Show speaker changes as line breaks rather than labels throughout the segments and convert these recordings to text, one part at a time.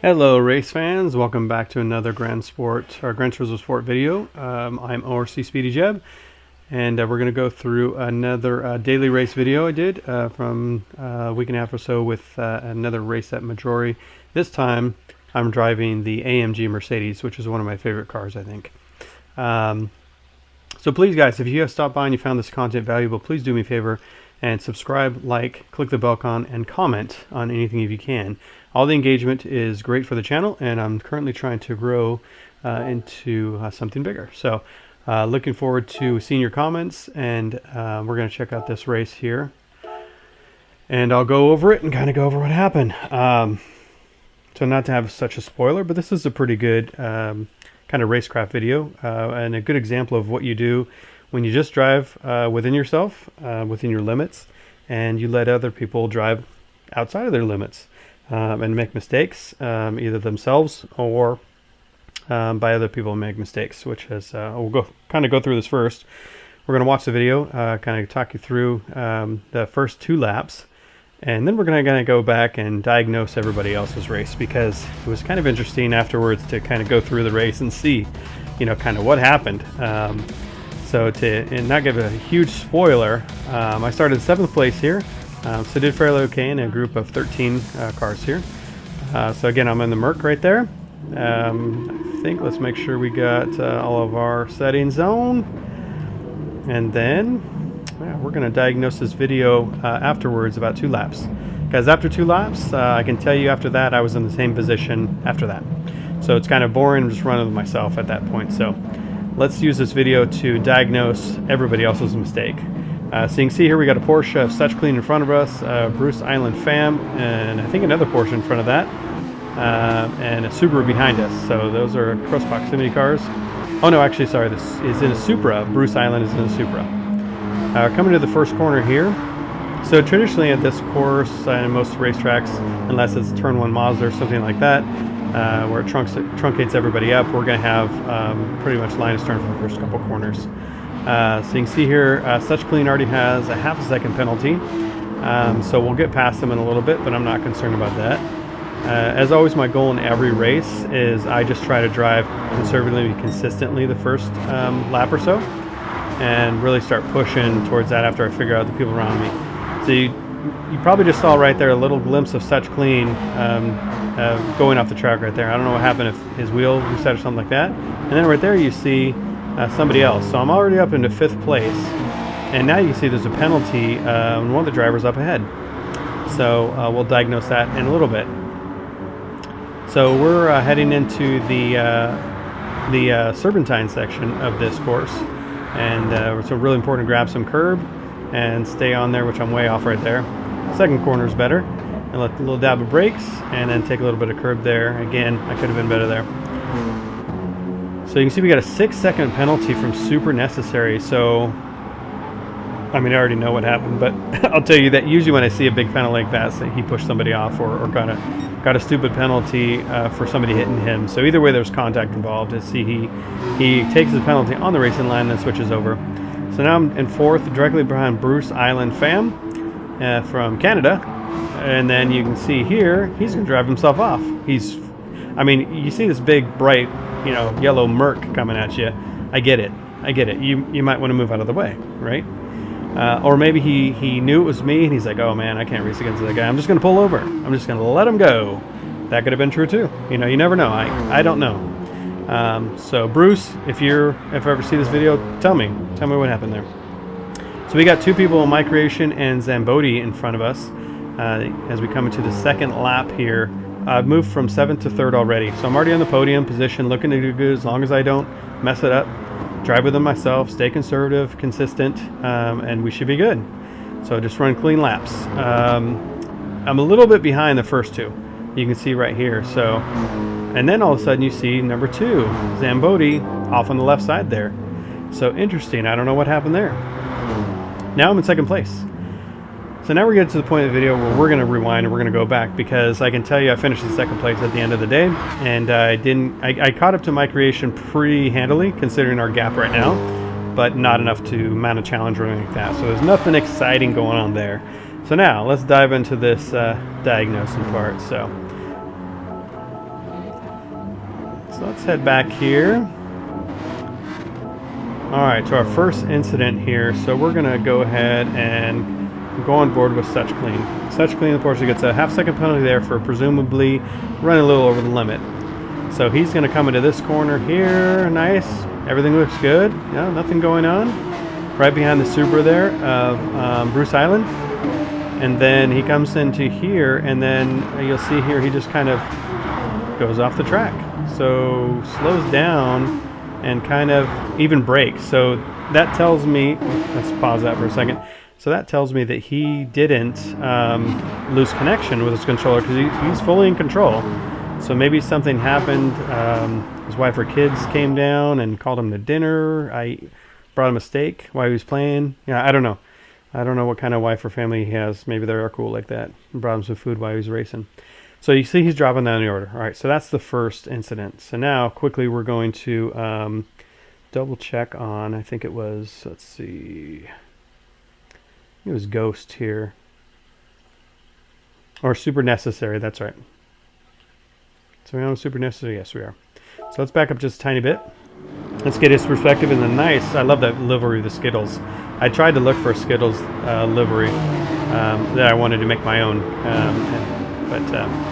Hello race fans, welcome back to another Gran Turismo Sport video. I'm ORC Speedy Jeb, and we're going to go through another daily race video I did from a week and a half or so with another race at Majori. This time I'm driving the AMG Mercedes, which is one of my favorite cars, I think. So please guys, if you have stopped by and you found this content valuable, please do me a favor and subscribe, like, click the bell icon, and comment on anything if you can. All the engagement is great for the channel, and I'm currently trying to grow into something bigger. So looking forward to seeing your comments, and we're going to check out this race here. And I'll go over it and kind of go over what happened. So not to have such a spoiler, but this is a pretty good kind of racecraft video and a good example of what you do when you just drive within yourself, within your limits, and you let other people drive outside of their limits and make mistakes, either themselves or by other people make mistakes, which is, we'll go through this first. We're going to watch the video, kind of talk you through the first 2 laps, and then we're going to go back and diagnose everybody else's race, because it was kind of interesting afterwards to kind of go through the race and see, you know, kind of what happened. So to not give a huge spoiler, I started 7th place here, so did fairly okay in a group of 13 cars here. So again, I'm in the Merc right there. I think let's make sure we got all of our settings on, and then we're going to diagnose this video afterwards, about 2 laps. Because after 2 laps, I can tell you after that I was in the same position after that. So it's kind of boring just running with myself at that point. So let's use this video to diagnose everybody else's mistake. So you can see here we got a Porsche of Such Clean in front of us, Bruce Island Fam, and I think another Porsche in front of that, and a Subaru behind us. So those are close proximity cars. Oh no, actually, sorry, this is in a Supra. Bruce Island is in a Supra. Coming to the first corner here. So traditionally at this course, and most racetracks, unless it's Turn 1 Mazda or something like that, where it truncates everybody up, we're going to have pretty much line of stern for the first couple corners. So you can see here, Such Clean already has a ½ second penalty, so we'll get past them in a little bit, but I'm not concerned about that. As always, my goal in every race is I just try to drive conservatively and consistently the first lap or so, and really start pushing towards that after I figure out the people around me. So you probably just saw right there a little glimpse of Such Clean going off the track right there. I don't know what happened, if his wheel reset or something like that. And then right there you see somebody else. So I'm already up into 5th place, and now you can see there's a penalty on one of the drivers up ahead. So we'll diagnose that in a little bit. So we're heading into the serpentine section of this course, and it's really important to grab some curb and stay on there, which I'm way off right there. Second corner is better, and let a little dab of brakes, and then take a little bit of curb there. Again, I could have been better there. So you can see we got a 6-second penalty from super necessary. So, I mean, I already know what happened, but I'll tell you that usually when I see a big penalty like that, say he pushed somebody off or got a stupid penalty for somebody hitting him. So either way, there's contact involved. See, he takes his penalty on the racing line, then switches over. So now I'm in 4th, directly behind Bruce Island Fam from Canada. And then you can see here, he's going to drive himself off. I mean, you see this big, bright, you know, yellow Merc coming at you. I get it. You might want to move out of the way, right? Or maybe he knew it was me, and he's like, oh man, I can't race against that guy. I'm just going to pull over. I'm just going to let him go. That could have been true too. You know, you never know. I don't know. So Bruce, if you ever see this video, tell me what happened there. So we got 2 people, My Creation and Zambodi, in front of us as we come into the 2nd lap here. I've moved from 7th to 3rd already, so I'm already on the podium position, looking to do good as long as I don't mess it up. Drive with them myself, stay conservative, consistent, and we should be good. So just run clean laps. I'm a little bit behind the first 2. You can see right here. So, and then all of a sudden you see number 2, Zambodi, off on the left side there. So interesting. I don't know what happened there. Now I'm in 2nd place. So now we're getting to the point of the video where we're going to rewind and we're going to go back, because I can tell you I finished in 2nd place at the end of the day, and I caught up to My Creation pretty handily considering our gap right now, but not enough to mount a challenge or anything like that. So there's nothing exciting going on there. So now let's dive into this diagnosing part. So So let's head back here. Alright, to our first incident here. So we're going to go ahead and go on board with Such Clean. Such Clean, unfortunately, gets a half-second penalty there for presumably running a little over the limit. So he's going to come into this corner here. Nice. Everything looks good. Yeah, nothing going on. Right behind the Supra there of Bruce Island. And then he comes into here, and then you'll see here he just kind of goes off the track. So slows down and kind of even brakes. So that tells me, let's pause that for a second. So that tells me that he didn't lose connection with his controller, because he's fully in control. So maybe something happened. His wife or kids came down and called him to dinner. I brought him a steak while he was playing. Yeah, I don't know. I don't know what kind of wife or family he has. Maybe they are cool like that. Brought him some food while he was racing. So you see he's dropping down the order. All right, so that's the first incident. So now quickly we're going to double check on, I think it was, let's see, it was Ghost here. Or Super Necessary, that's right. So we're on Super Necessary, yes we are. So let's back up just a tiny bit. Let's get his perspective in the nice, I love that livery of the Skittles. I tried to look for a Skittles livery that I wanted to make my own.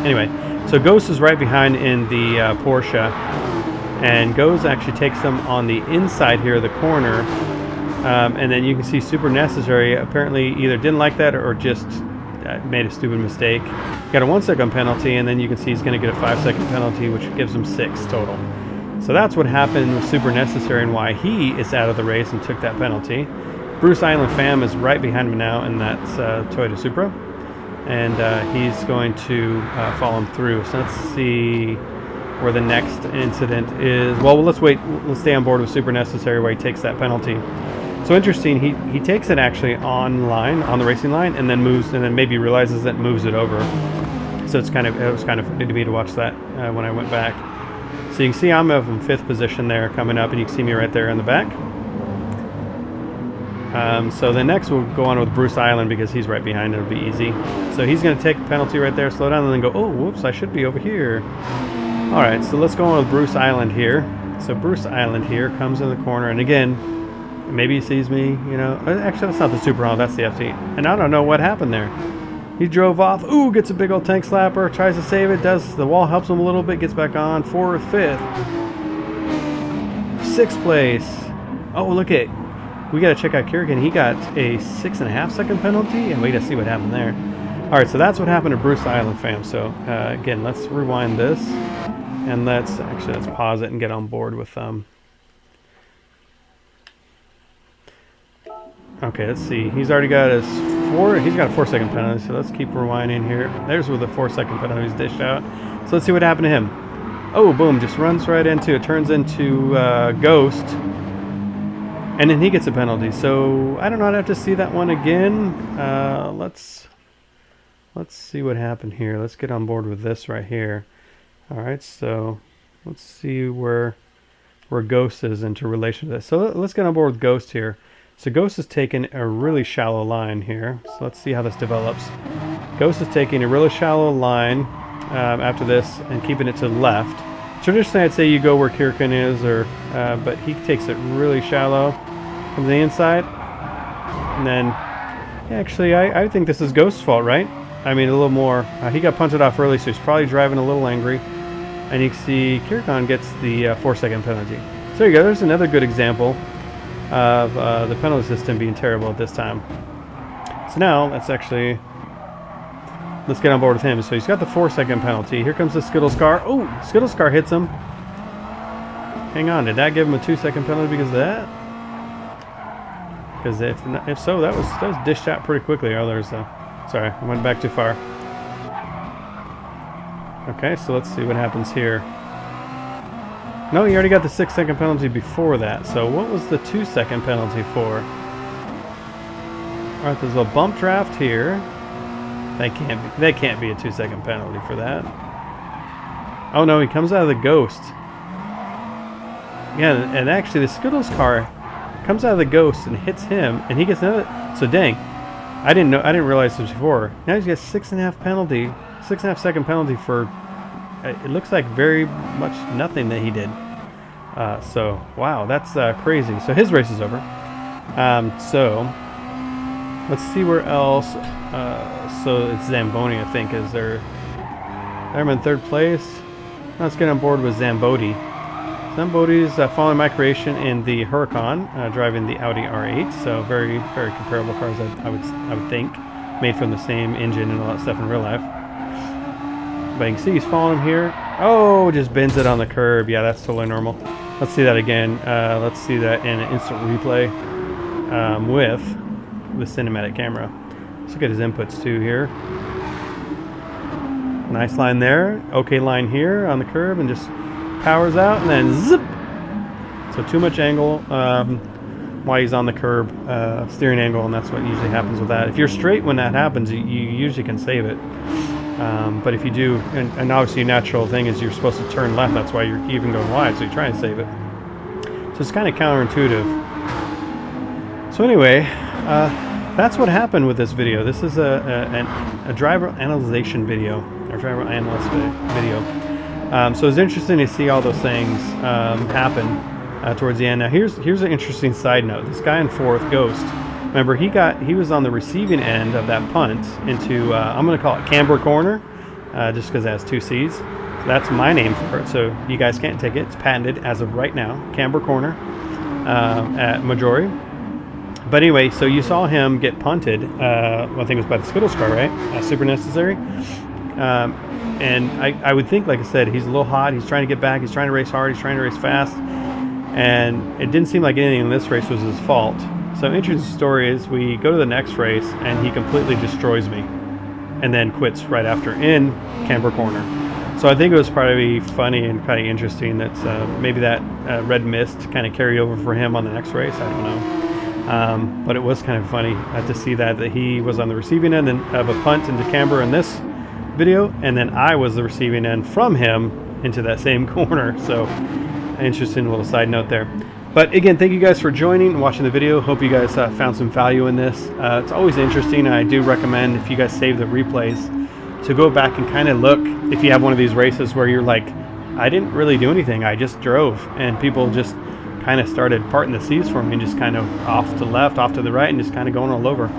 Anyway, so Ghost is right behind in the Porsche, and Ghost actually takes him on the inside here of the corner, and then you can see Super Necessary apparently either didn't like that or just made a stupid mistake. Got a 1 second penalty, and then you can see he's going to get a 5 second penalty, which gives him 6 total. So that's what happened with Super Necessary and why he is out of the race and took that penalty. Bruce Island Fam is right behind him now, and that's Toyota Supra. And he's going to follow him through. So let's see where the next incident is. Well, let's wait. Let's stay on board with Super Necessary where he takes that penalty. So interesting, he takes it actually on the racing line, and then moves, and then maybe realizes that moves it over. So it was kind of funny to me to watch that when I went back. So you can see I'm up in 5th position there coming up, and you can see me right there in the back. So then next we'll go on with Bruce Island because he's right behind. It'll be easy. So he's going to take a penalty right there, slow down, and then go, oh, whoops, I should be over here. All right, so let's go on with Bruce Island here. So Bruce Island here comes in the corner, and again, maybe he sees me, you know. Actually, that's not the Super Honda, that's the FT. And I don't know what happened there. He drove off, ooh, gets a big old tank slapper, tries to save it, the wall helps him a little bit, gets back on, 4th, 5th, 6th place. Oh, look at, we got to check out Kirigan. He got a 6.5 second penalty, and we got to see what happened there. All right, so that's what happened to Bruce Island Fam. So again, let's rewind this, and let's pause it and get on board with Okay, let's see. He's already got his he's got a 4 second penalty, so let's keep rewinding here. There's where the 4 second penalty is dished out. So let's see what happened to him. Oh, boom, just runs right into it, turns into Ghost, and then he gets a penalty. So I don't know, I'd have to see that one again. Let's see what happened here. Let's get on board with this right here. All right, so let's see where Ghost is into relation to this. So let's get on board with Ghost here. So Ghost is taking a really shallow line here. So let's see how this develops. Ghost is taking a really shallow line after this and keeping it to the left. Traditionally, I'd say you go where Kirkin is, but he takes it really shallow from the inside. And then, actually, I think this is Ghost's fault, right? I mean, a little more. He got punted off early, so he's probably driving a little angry. And you can see Kirkon gets the 4 second penalty. So there you go. There's another good example of the penalty system being terrible at this time. So now let's get on board with him. So he's got the 4 second penalty. Here comes the Skittles car. Oh, Skittles car hits him. Hang on, did that give him a 2 second penalty because of that? Because if so, that was dished out pretty quickly. Oh, there's sorry, I went back too far. Okay, so let's see what happens here. No, he already got the 6 second penalty before that. So what was the 2 second penalty for? Alright, there's a bump draft here. That can't be a 2 second penalty for that. Oh no, he comes out of the Ghost. Yeah, and actually the Skittles car comes out of the Ghost and hits him, and he gets another. So dang, I didn't realize this before. Now he's got 6.5 second penalty for it looks like very much nothing that he did. So wow, that's crazy. So his race is over. So let's see where else. So it's Zamboni, I think, is there. I'm in third place. Let's get on board with Zambodi. Zambodi's following my creation in the Huracan, driving the Audi R8. So very, very comparable cars, I would think, made from the same engine and all that stuff in real life. But you can see he's following him here. Oh, just bends it on the curb. Yeah, that's totally normal. Let's see that again. Let's see that in an instant replay with the cinematic camera. Let's look at his inputs too here. Nice line there. Okay line here on the curb, and just powers out and then zip. So too much angle while he's on the curb, steering angle, and that's what usually happens with that. If you're straight when that happens, you usually can save it. But if you do, and obviously a natural thing is you're supposed to turn left, that's why you're even going wide, so you try and save it. So it's kind of counterintuitive. So anyway, that's what happened with this video. This is a driver analyzation video, or driver analyst video. So it's interesting to see all those things happen towards the end. Now here's an interesting side note. This guy in fourth, Ghost, remember he was on the receiving end of that punt into I'm going to call it Camber Corner, just because it has 2 C's. So that's my name for it. So you guys can't take it. It's patented as of right now. Camber Corner at Majori. But anyway, so you saw him get punted. Well, I think it was by the Skittles car, right? Super necessary. And I would think, like I said, he's a little hot. He's trying to get back. He's trying to race hard. He's trying to race fast. And it didn't seem like anything in this race was his fault. So interesting story is we go to the next race and he completely destroys me and then quits right after in Camber Corner. So I think it was probably funny and kind of interesting that maybe that red mist kind of carry over for him on the next race. I don't know. But it was kind of funny to see that he was on the receiving end of a punt into Camber in this video, and then I was the receiving end from him into that same corner. So interesting little side note there. But again, thank you guys for joining and watching the video. Hope you guys found some value in this. It's always interesting, and I do recommend, if you guys save the replays, to go back and kind of look if you have one of these races where you're like, I didn't really do anything, I just drove, and people just kind of started parting the seas for me and just kind of off to the left, off to the right, and just kind of going all over.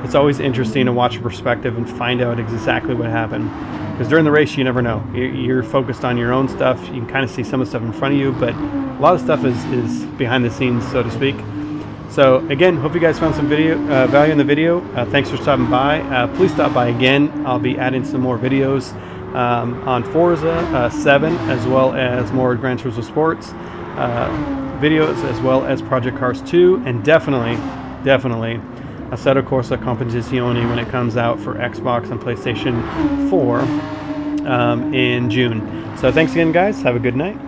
It's always interesting to watch a perspective and find out exactly what happened, because during the race you never know. You're focused on your own stuff. You can kind of see some of the stuff in front of you, but a lot of stuff is behind the scenes, so to speak. So again, hope you guys found some value in the video. Thanks for stopping by. Please stop by again. I'll be adding some more videos on Forza 7, as well as more Gran Turismo Sports videos, as well as Project Cars 2, and definitely Assetto Corsa Competizione when it comes out for Xbox and PlayStation 4 in June. So thanks again, guys. Have a good night.